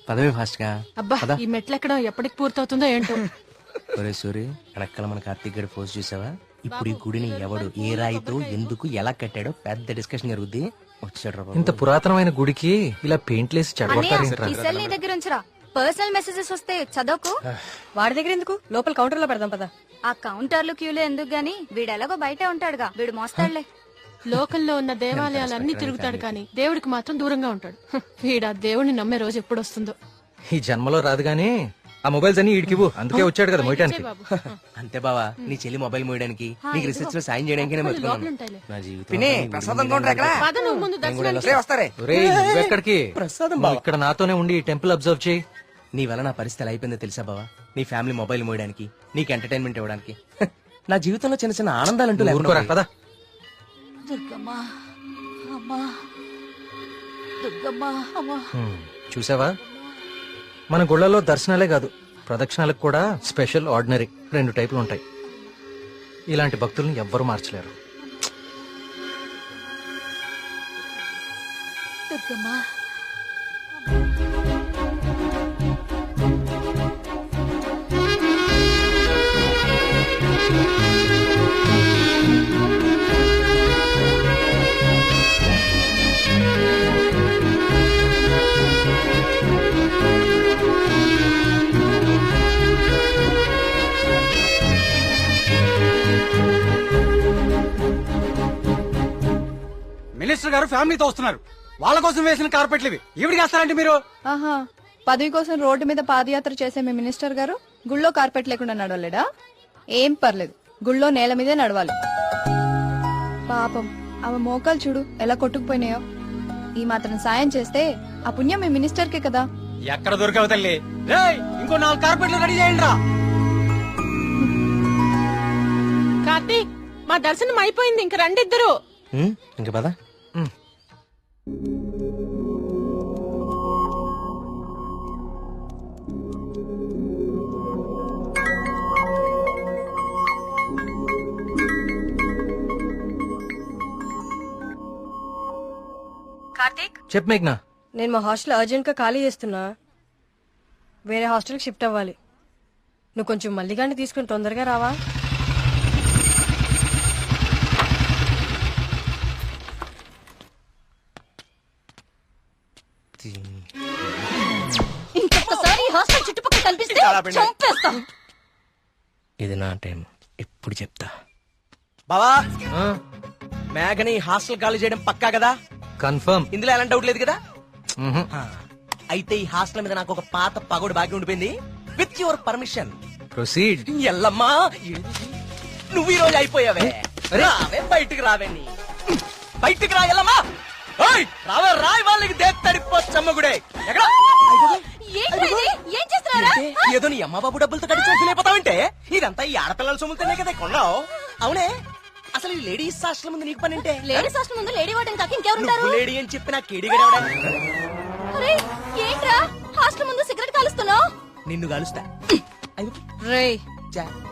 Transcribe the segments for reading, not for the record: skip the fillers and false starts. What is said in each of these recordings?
పదవి ఫాస్ట్ గా అబ్బా ఈ మెట్లు ఎక్కడం ఎప్పటికి పూర్తవుతుందో ఏంటో. ఒరే సూరి వెనకాల మన కార్తీక్ గడి పోస్ట్ చూసావా? ఇప్పుడు ఈ గుడిని ఎవడు ఏ రాయితో ఎందుకు ఎలా కట్టాడో పెద్ద డిస్కషన్ జరుగుద్ది. వచ్చాడు రా ఇంత పురాతనమైన గుడికి ఇలా పెయింట్లేసి చెడగొట్టారేంట్రా? ఈ సెల్ నీ దగ్గర ఉంచరా. పర్సనల్ మెసేజెస్ వస్తే చదవకు. వాడి దగ్గర ఎందుకు, లోపల కౌంటర్ లో పెడదాం పదా. ఆ కౌంటర్లు క్యూలు ఎందుకు గాని, వీడు ఎలాగో బయటే ఉంటాడుగా, వీడు మోస్తాడులే. లోకల్లో ఉన్న దేవాలయాలన్నీ తిరుగుతాడు కానీ దేవుడికి మాత్రం దూరంగా ఉంటాడు. వీడు ఆ దేవుడిని నమ్మే రోజు ఎప్పుడు వస్తుందో. ఈ జన్మలో రాదు గానీ ఆ మొబైల్స్ అన్ని ఈడికివ్వు, అందుకే వచ్చాడు కదా మోయటానికి. బాబు అంతే బావా, నీ చెల్లి మొబైల్ మోయడానికి నీకు రిసెర్చ్ లో సాయం చేయడానికి నేను బతుకున్నాను. లోపలుంటాయిలే. నా జీవితం పిన్ని ప్రసాదం కౌంటర్ ఎక్కడ? పద నువ్వు ముందు దర్శనానికి. రే వస్తారే. ఒరేయ్, నువ్వెక్కడికి? ప్రసాదం నువ్వు ఇక్కడ నాతోనే ఉండి ఈ టెంపుల్ అబ్జర్వ్ చేయి. నీ వల్ల నా పరిస్థితి ఎలా అయిపోయిందో తెలుసా బావా? నీ ఫ్యామిలీ మొబైల్ మోయడానికి, నీకు ఎంటర్టైన్మెంట్ ఇవ్వడానికి. నా జీవితంలో చిన్న చిన్న ఆనందాలంటూ ఊరుకోరా లేకుండా పదా. దుర్గమ్మా అమ్మా, దుర్గమ్మా అమ్మా. చూసావా, మన గుళ్ళలో దర్శనాలే కాదు ప్రదక్షిణాలకు కూడా స్పెషల్, ఆర్డినరీ 2 టైపులు ఉంటాయి. ఇలాంటి భక్తుల్ని ఎవ్వరూ మార్చలేరు. దుర్గమ్మా మినిస్టర్ గారు ఫ్యామిలీతో వస్తున్నారు. వాళ్ళ కోసం వేసిన కార్పెట్లు ఇవి. ఈవిడికి వేస్తారంటే మీరు? ఆహా, పదవి కోసం రోడ్డు మీద పాదయాత్ర చేసే మీ మినిస్టర్ గారు గుళ్ళో కార్పెట్ లేకుండా నడవలేడా? ఏం పర్లేదు, గుళ్ళో నేల మీదే నడవాలి. పాపం ఆమె మోకాలు చూడు ఎలా కొట్టుకుపోయినాయో. ఈ మాత్రం సాయం చేస్తే ఆ పుణ్యం మీ మినిస్టర్ కే కదా. ఎక్కడ దొరికావు తల్లి? రేయ్, ఇంకో 4 కార్పెట్లు రెడీ చేయండి రా. కార్తీక్, మా దర్శనం అయిపోయింది, ఇంక రండిద్దరు. ఇంక పదా. కార్తీక్, చెప్పు మేఘ్నా. నేను మా హాస్టల్ అర్జెంట్ గా ఖాళీ చేస్తున్నా, వేరే హాస్టల్ కి షిఫ్ట్ అవ్వాలి. నువ్వు కొంచెం మల్లిగాన్ని తీసుకుని తొందరగా రావా? ఇంకొకసారి హాస్టల్ చుట్టుపక్కల కనిపిస్తే చంపేస్తా. ఇది నా టైం, ఎప్పుడు చెప్తా. బావా, ఆ, మేఘని హాస్టల్ ఖాళీ చేయడం పక్కా కదా? కన్ఫర్మ్. ఇందులో ఎలాంటి డౌట్ లేదు కదా? మ్హూ. అయితే ఈ హాస్టల్ మీద నాకు ఒక పాత పగోడు బాకీ ఉండిపోయింది. With your permission proceed. Yellamma, నువ్వు ఈ రోజు అయిపోయావే. రావే, బయటికి రావే. బయటికి రా ఎల్లమ్మా. ఓయ్, రావే, రాయి వాళ్ళకి దేత్తడిపోచ్చమ్మగుడే. ఎక్కడ ఏం చేస్తున్నారా? ఏదో నీ అమ్మ బాబు డబ్బులతో కట్టి లేకపోతావంటే ఇదంతా ఈ ఆడపిల్లల సొమ్ముతోనే కదా కొన్నావు. అవునే, అసలు ఈ లేడీస్ హాస్టల్ ముందు నీకు పని అంటే? లేడీస్ హాస్టల్ ముందు లేడీ వార్డెన్ కాక ఇంకెవరుంటారు? నువ్వు లేడీ అని చెప్పి నాకు కేడిగడవడా? అరే ఏంట్రా హాస్టల్ ముందు సిగరెట్ కాలుస్తున్నావు? నిన్ను కలుస్తా. రేయ్,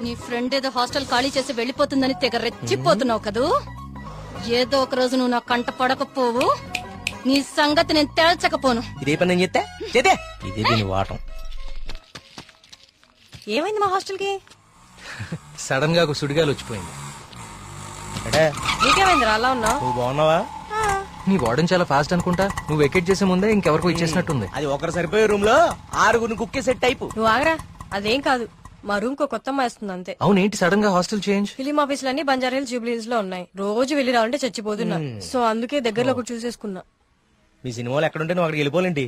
నీ ఫ్రెండ్ ఏదో హాస్టల్ ఖాళీ చేసి వెళ్ళిపోతుందని తెగ రెచ్చిపోతున్నావు కదూ. ఏదో ఒక రోజు నువ్వు నా కంట పడకపోవు, నీ సంగతి నేను తేల్చకపోను. ఇదే పని నేను చెప్తే చేతే ఇదే దీని వాటం. ఏమైంది మా హాస్టల్ కి? సడన్ గా ఒక సుడిగాలు వచ్చిపోయింది. నీకేమైంది అలా ఉన్నావు? నువ్వు బాగున్నావా? నీ వార్డెన్ చాలా ఫాస్ట్ అనుకుంటా. నువ్వు వెకేట్ చేసే ముందే ఇంకెవరికో ఇచ్చేసినట్టుంది. అది ఒకరు సరిపోయే రూమ్ లో 6 కుక్కే సెట్ టైపు. నువ్వు ఆగరా, అదేం కాదు, మా రూమ్ కో కొత్త అమ్మాయి వస్తుంది అంతే. అవునేంటి సడన్ గా హాస్టల్ చేంజ్? ఫిలిం ఆఫీసులన్నీ బంజారాహిల్స్, జూబ్లీహిల్స్ లో ఉన్నాయి. రోజు వెళ్ళి రావాలంటే చచ్చిపోతున్నా. సో అందుకే దగ్గరలో ఒకటి చూసేసుకున్నా. మీ సినిమాలు ఎక్కడుంటే నువ్వు అక్కడికి వెళ్ళిపోలేంటి?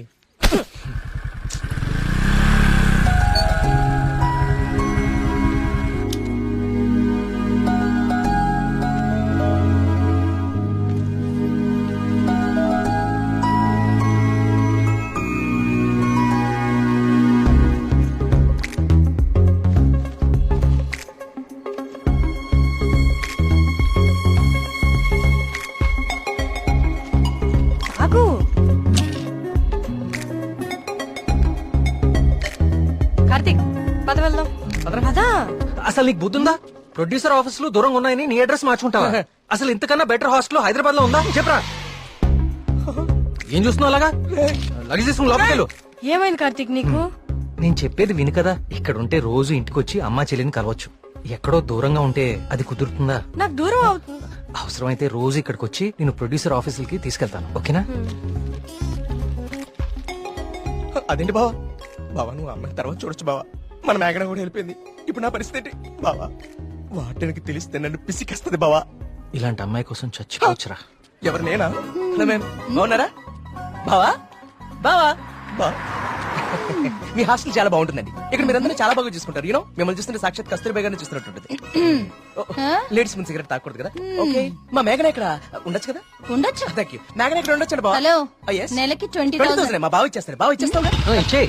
ఆగు, కార్తీక్ పద వెళ్దాం. పదా. అసలు నీకు బుద్ధుందా? ప్రొడ్యూసర్ ఆఫీసులు దూరంగా ఉన్నాయని నీ అడ్రస్ మార్చుకుంటావా? అసలు ఇంతకన్నా బెటర్ హాస్టల్ హైదరాబాద్ లో ఉందా చెప్పరా? ఏం చూస్తున్నావు అలాగా? లగేజ్ తీసుకుని లోపలికి వెళ్ళు. ఏమైంది కార్తీక్ నీకు? నేను చెప్పేది విను కదా. ఇక్కడ ఉంటే రోజు ఇంటికొచ్చి అమ్మా చెల్లిని కలవచ్చు. ఎక్కడో దూరంగా ఉంటే అది కుదురుతుందా? నాకు దూరం అవుతుంది. అవసరమైతే రోజు ఇక్కడికి వచ్చి నేను ప్రొడ్యూసర్ ఆఫీసులకి తీసుకెళ్తాను. ఓకేనా? అదేంటి బావా? బావా నువ్వు అమ్మాయి తర్వాత చూడొచ్చు బావా. మన మేఘన కూడా వెళ్ళిపోయింది. ఇప్పుడు నా పరిస్థితి ఏంటి బావా? వాటికి తెలిస్తే నన్ను పిసికేస్తుంది బావా. ఇలాంటి అమ్మాయి కోసం చచ్చిపోవచ్చురా. ఎవరు నేనా? హలో మ్యామ్, బాగున్నారా? బావా బావా బా మీ హాస్టల్ చాలా బాగుంటుందండి. ఇక్కడ మీరందరూ చాలా బాగా చూసుకుంటారు. యూనో మిమ్మల్ని చూస్తుంటే సాక్షాత్ కస్తూరిబా గారిని చూస్తున్నట్టుంటది. లేడీస్ ముందు సిగరెట్ తాకూడదు కదా. ఓకే, మా మేఘన ఇక్కడ ఉండొచ్చు కదా? ఉండొచ్చు. Thank you. మేఘన ఇక్కడ ఉండొచ్చు బా. Hello, yes. నెలకి 20,000 20,000. మా బావ ఇచ్చేస్తారు. బావ ఇచ్చేస్తావు ఇచ్చేయ్.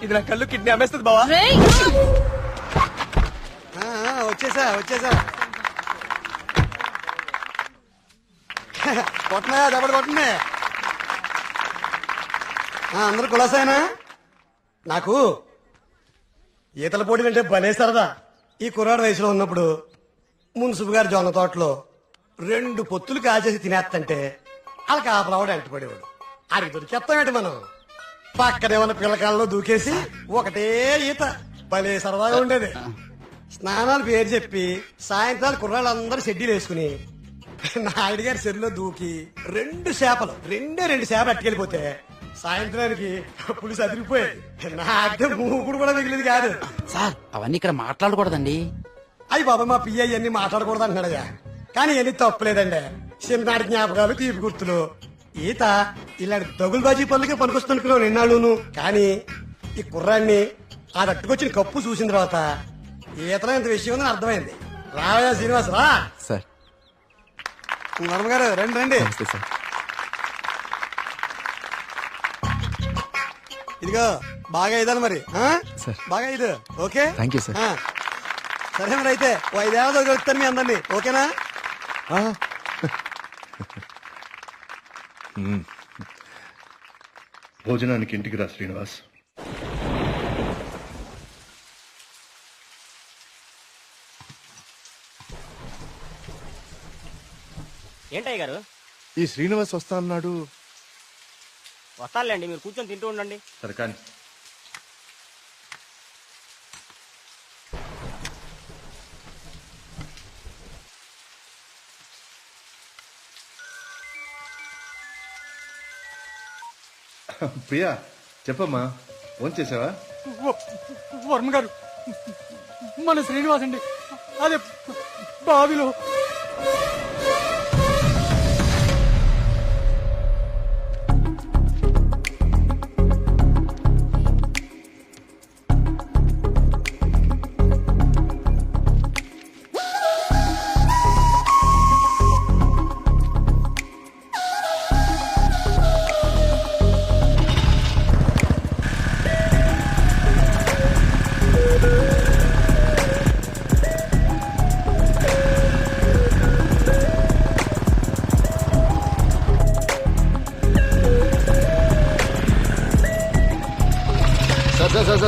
ఇది నా కళ్ళు కిడ్నీ అమ్మేస్తుంది బావా. రేయ్, వచ్చేసా కొట్టనా దెబ్బడు కొట్టనే. అందరు కులాసాయనా? నాకు ఈతల పోటీ అంటే భలే సరదా. ఈ కుర్రాడు వయసులో ఉన్నప్పుడు మున్సిపు గారి జొన్న తోటలో 2 పొత్తులు కాచేసి తినేస్తంటే అలా కాపలావాడు ఎంటపడేవాడు. అడిగి దొరికేస్తామేంటి మనం? పక్కనే ఉన్న పిల్లకాలలో దూకేసి ఒకటే ఈత. భలే సరదాగా ఉండేది. స్నానాలు పేరు చెప్పి సాయంత్రాలు కుర్రాళ్ళందరూ షెడ్యూల్ వేసుకుని నాయుడు గారి చెరువులో దూకి 2 చేపలు అట్టుకెళ్ళిపోతే సాయంత్రానికి పులిసి అదిరిపోయేది. నాకే మూకుడు కూడా మిగిలింది కాదు. సార్ అవన్నీ ఇక్కడ మాట్లాడకూడదండి. అయ్యి బాబా, మా పియ్య అన్ని మాట్లాడకూడదు అంటున్నాడయ్యా. కానీ ఇవన్నీ తప్పులేదండి. చిన్ననాటి జ్ఞాపకాలు, తీపి గుర్తులు. ఈత ఇలాంటి దగులుబాజీ పనులకే పనికొస్తున్నాను నిన్నాళ్ళును. కానీ ఈ కుర్రాన్ని ఆ తట్టుకొచ్చిన కప్పు చూసిన తర్వాత ఈతలో ఇంత విషయం ఉందని అర్థమైంది. రావయ్యా శ్రీనివాస్ రా. సార్ వర్మ గారు రండి రండి. సార్ ఇదిగో బాగా ఇదాను మరి. సార్. బాగా ఇది ఓకే. Thank you sir. సరే మరి అయితే 5 ఏళ్ళతో కలుగుతాను మీ అందరినీ. ఓకేనా? భోజనానికి ఇంటికి రా శ్రీనివాస్. ఏంటయ్య గారు? ఈ శ్రీనివాస్ వస్తా అన్నాడు. వస్తానులేండి, మీరు కూర్చొని తింటూ ఉండండి. సరే కానీ ప్రియా చెప్పమ్మా, ఫోన్ చేసావా? వర్మ గారు, మన శ్రీనివాస్ అండి అదే బావిలో.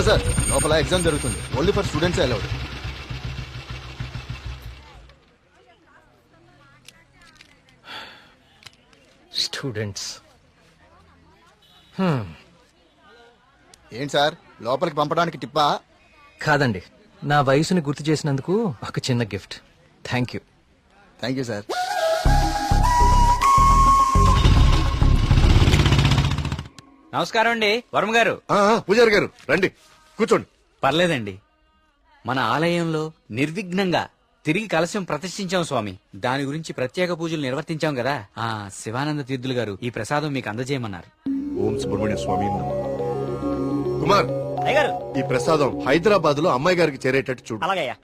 సార్ లోపల ఎగ్జామ్ జరుగుతుంది. Only for students allowed. Students ఏంటి సార్ లోపలికి పంపడానికి టిప్పా? కాదండి, నా వయసుని గుర్తు చేసినందుకు ఒక చిన్న gift. Thank you. Thank you sir. నమస్కారం అండి వర్మ గారు. పూజారి గారు రండి కూర్చోండి. పర్లేదండి, మన ఆలయంలో నిర్విఘ్నంగా తిరిగి కలశం ప్రతిష్ఠించాం స్వామి. దాని గురించి ప్రత్యేక పూజలు నిర్వర్తించాం కదా. ఆ శివానంద తీర్థులు గారు ఈ ప్రసాదం మీకు అందజేయమన్నారు. ఓం సుబ్రహ్మణ్య స్వామి. కుమార్, ఈ ప్రసాదం హైదరాబాద్ లో అమ్మాయి గారికి చేరేటట్టు చూడు. అలాగయ్యా.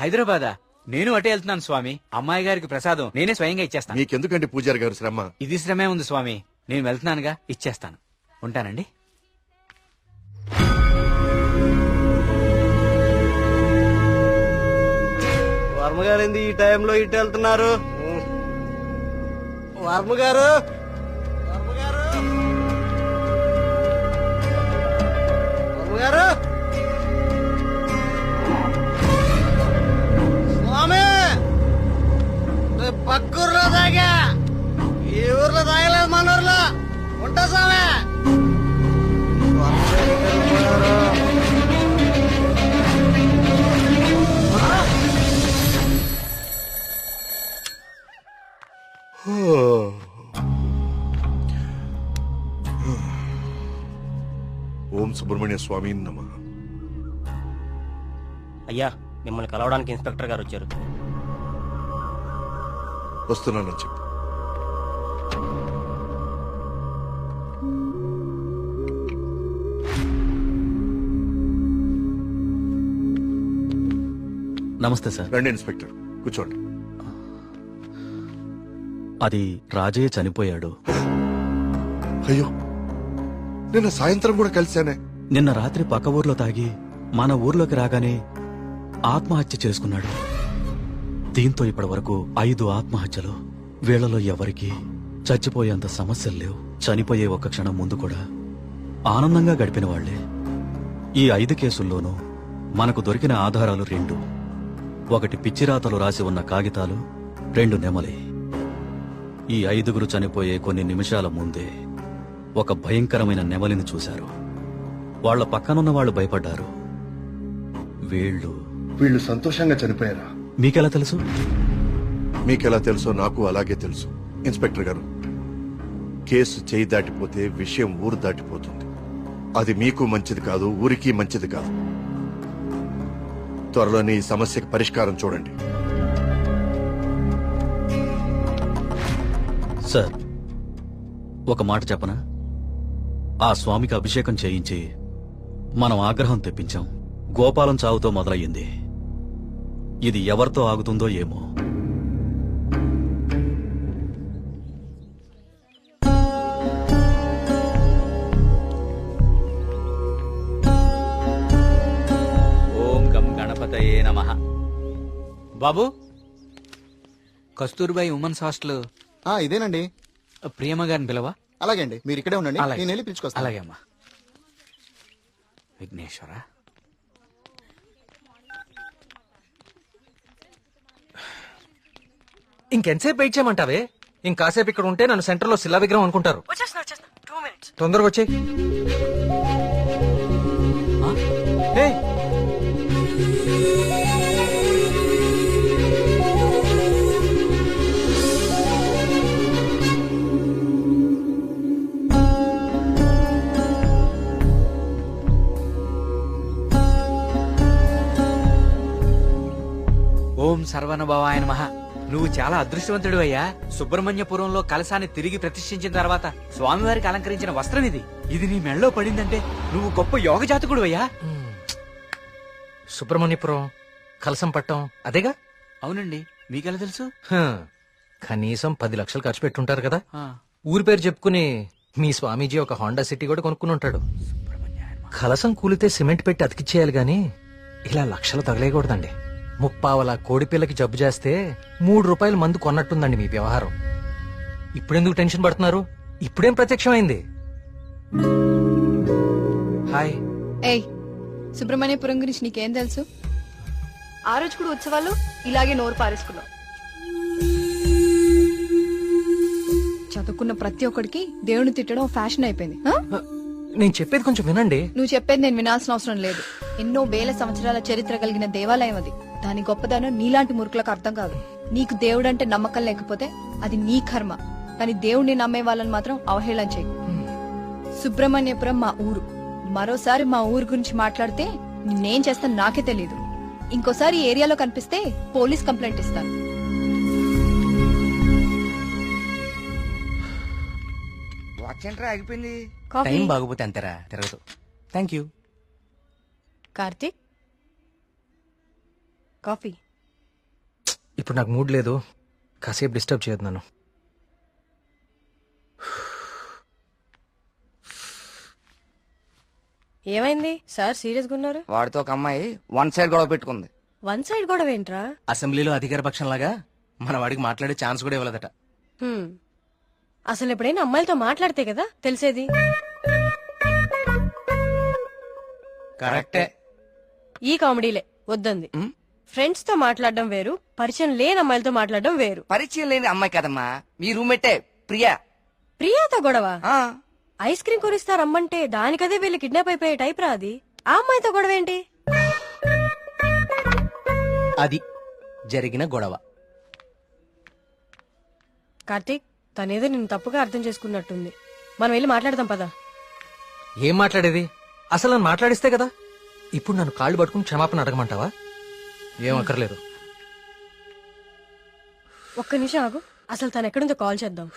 హైదరాబాదా? నేను అటే వెళ్తున్నాను స్వామి. అమ్మాయి గారికి ప్రసాదం నేనే స్వయంగా ఇచ్చేస్తాను. మీకెందుకండి పూజారి గారు శ్రమ? ఇది శ్రమే ఉంది స్వామి. నేను వెళ్తున్నానుగా, ఇచ్చేస్తాను. ఉంటానండి. వర్మ గారు ఏంది ఈ టైంలో ఇటు వెళ్తున్నారు? వర్మ గారు, వర్మ గారు, వర్మ గారు, స్వామి పక్కూర్లో తాగా, ఈ ఊర్లో తాగలేదు, మన ఊర్లో ఓం సుబ్రహ్మణ్య స్వామి నమః. అయ్యా మిమ్మల్ని కలవడానికి ఇన్స్పెక్టర్ గారు వచ్చారు. వస్తున్నానని చెప్పు. నమస్తే సార్. రండి ఇన్స్పెక్టర్, కూర్చోండి. అది రాజయ్య చనిపోయాడు. అయ్యో, నిన్న సాయంత్రం కూడా కలిశానే. నిన్న రాత్రి పక్క ఊర్లో తాగి మన ఊర్లోకి రాగానే ఆత్మహత్య చేసుకున్నాడు. దీంతో ఇప్పటి వరకు 5 ఆత్మహత్యలు. వీళ్లలో ఎవరికి చచ్చిపోయేంత సమస్యలు లేవు. చనిపోయే ఒక్క క్షణం ముందు కూడా ఆనందంగా గడిపిన వాళ్లే. ఈ 5 కేసుల్లోనూ మనకు దొరికిన ఆధారాలు 2. ఒకటి పిచ్చిరాతలు రాసి ఉన్న కాగితాలు, 2 నెమలి. ఈ 5గురు చనిపోయే కొన్ని నిమిషాల ముందే ఒక భయంకరమైన నెమలిని చూశారు. వాళ్ల పక్కనున్న వాళ్ళు భయపడ్డారు. వీళ్ళు సంతోషంగా చనిపోయారా? మీకెలా తెలుసు? మీకెలా తెలుసో నాకు అలాగే తెలుసు. ఇన్స్పెక్టర్ గారు, కేసు చేయి దాటిపోతే విషయం ఊరు దాటిపోతుంది. అది మీకు మంచిది కాదు, ఊరికి మంచిది కాదు. త్వరలోనే ఈ సమస్యకి పరిష్కారం చూడండి. సార్, ఒక మాట చెప్పనా? ఆ స్వామికి అభిషేకం చేయించి మనం ఆగ్రహం తెప్పించాం. గోపాలం చావుతో మొదలయ్యింది. ఇది ఎవరితో ఆగుతుందో ఏమో. ఓం గం గణపతయే నమః. బాబు, కస్తూర్బాయి ఉమెన్స్ హాస్టల్ ఇదేనండి. ప్రియమ్మ గారిని పిలవా? అలాగే అండి, మీరు ఇక్కడే ఉండండి, అలాగే. నేను వెళ్ళి పిలుచుకొస్తాను. అలాగే అమ్మా. విఘ్నేశ్వర, ఇంకెంతసేపు వెయిట్ చేయమంటావే? ఇంకాసేపు ఇక్కడ ఉంటే నన్ను సెంటర్ లో శిలా విగ్రహం అనుకుంటారు. వచ్చేస్తున్నా 2 minutes. తొందరగా వచ్చే. ఓం సర్వనభవాయ నమః. నువ్వు చాలా అదృష్టవంతుడు అయ్యా. సుబ్రహ్మణ్యపురంలో కలశాన్ని తిరిగి ప్రతిష్ఠించిన తర్వాత స్వామివారికి అలంకరించిన వస్త్రం ఇది. ఇది నీ మెళ్ళలో పడిందంటే నువ్వు గొప్ప యోగ జాతకుడు అయ్యా. సుబ్రహ్మణ్యపురం కలసం పట్టం అదేగా? అవునండి, మీకెలా తెలుసు? కనీసం 10 లక్షలు ఖర్చు పెట్టుంటారు కదా. ఆ, ఊరి పేరు చెప్పుకుని మీ స్వామీజీ ఒక హోండా సిటీ కూడా కొనుక్కుని ఉంటాడు. కలసం కూలితే సిమెంట్ పెట్టి అతికిచ్చేయాలి గాని ఇలా లక్షలు తగలేయకూడదండి. 30 కోడిపిల్లకి జబ్బు చేస్తే 3 రూపాయలు మందు కొన్నట్టుందండి మీ వ్యవహారం. ఇప్పుడెందుకు టెన్షన్ పడుతున్నారు? ఇప్పుడేం ప్రత్యక్షమైంది? హాయ్. ఏయ్, సుబ్రహ్మణ్యపురం గురించి నీకేం తెలుసు? ఆ రోజు కూడా ఉత్సవాలు ఇలాగే నోరు పారేసుకున్నావు. చదువుకున్న ప్రతి ఒక్కడికి దేవుని తిట్టడం ఫ్యాషన్ అయిపోయింది. నేను చెప్పేది కొంచెం వినండి. నువ్వు చెప్పేది నేను వినాల్సిన అవసరం లేదు. ఎన్నో వేల సంవత్సరాల చరిత్ర కలిగిన దేవాలయం అది. దాని గొప్పదనం నీలాంటి మూర్ఖులకు అర్థం కాదు. నీకు దేవుడంటే నమ్మకం లేకపోతే అది నీ కర్మ. కానీ దేవుణ్ణి నమ్మే వాళ్ళని మాత్రం అవహేళన చేయి. సుబ్రహ్మణ్యపురం మా ఊరు. మరోసారి మా ఊరు గురించి మాట్లాడితే నేనేం చేస్తాను నాకే తెలీదు. ఇంకోసారి ఈ ఏరియాలో కనిపిస్తే పోలీస్ కంప్లైంట్ ఇస్తాను. ఆగిపోయింది. కాఫీ. టైం బాగోపోతే అంతేరా, తిరగదు. Thank you. కార్తీక్, కాఫీ. ఇప్పుడు నాకు మూడ్ లేదు. కాసేపు డిస్టర్బ్ చేయదు నన్ను. ఏమైంది సార్ సీరియస్ గా ఉన్నారు? వాడితో ఒక అమ్మాయి 1 సైడ్ గొడవ పెట్టుకుంది. 1 సైడ్ గొడవ ఏంట్రా? అసెంబ్లీలో అధికార పక్షం లాగా మన వాడికి మాట్లాడే ఛాన్స్ కూడా ఇవ్వలేదట. అసలు ఎప్పుడైనా అమ్మాయిలతో మాట్లాడితే కదా తెలిసేది. కరెక్టే. ఈ కామెడీలే వద్దంది. ఫ్రెండ్స్ తో మాట్లాడడం వేరు, పరిచయం లేని అమ్మాయిలతో మాట్లాడడం వేరు. పరిచయం లేని అమ్మాయి కదమ్మా, మీ రూమ్మేటే ప్రియా. ప్రియాతో గొడవ? ఐస్ క్రీమ్ కొనిస్తా రమ్మంటే దానికదే వీళ్ళు కిడ్నాప్ అయిపోయే టైప్ రా అది. ఆ అమ్మాయితో గొడవ ఏంటి? అది జరిగిన గొడవ. కార్తీక్, తనేదో నిన్ను తప్పుగా అర్థం చేసుకున్నట్టుంది. మనం వెళ్ళి మాట్లాడదాం పదా. ఏం మాట్లాడేది? అసలు నన్ను మాట్లాడిస్తే కదా. ఇప్పుడు నన్ను కాళ్ళు పట్టుకుని క్షమాపణ అడగమంటావా? ఏం అక్కర్లేదు. ఒక్క నిమిషం ఆగు, అసలు తను ఎక్కడుందో కాల్ చేద్దాం.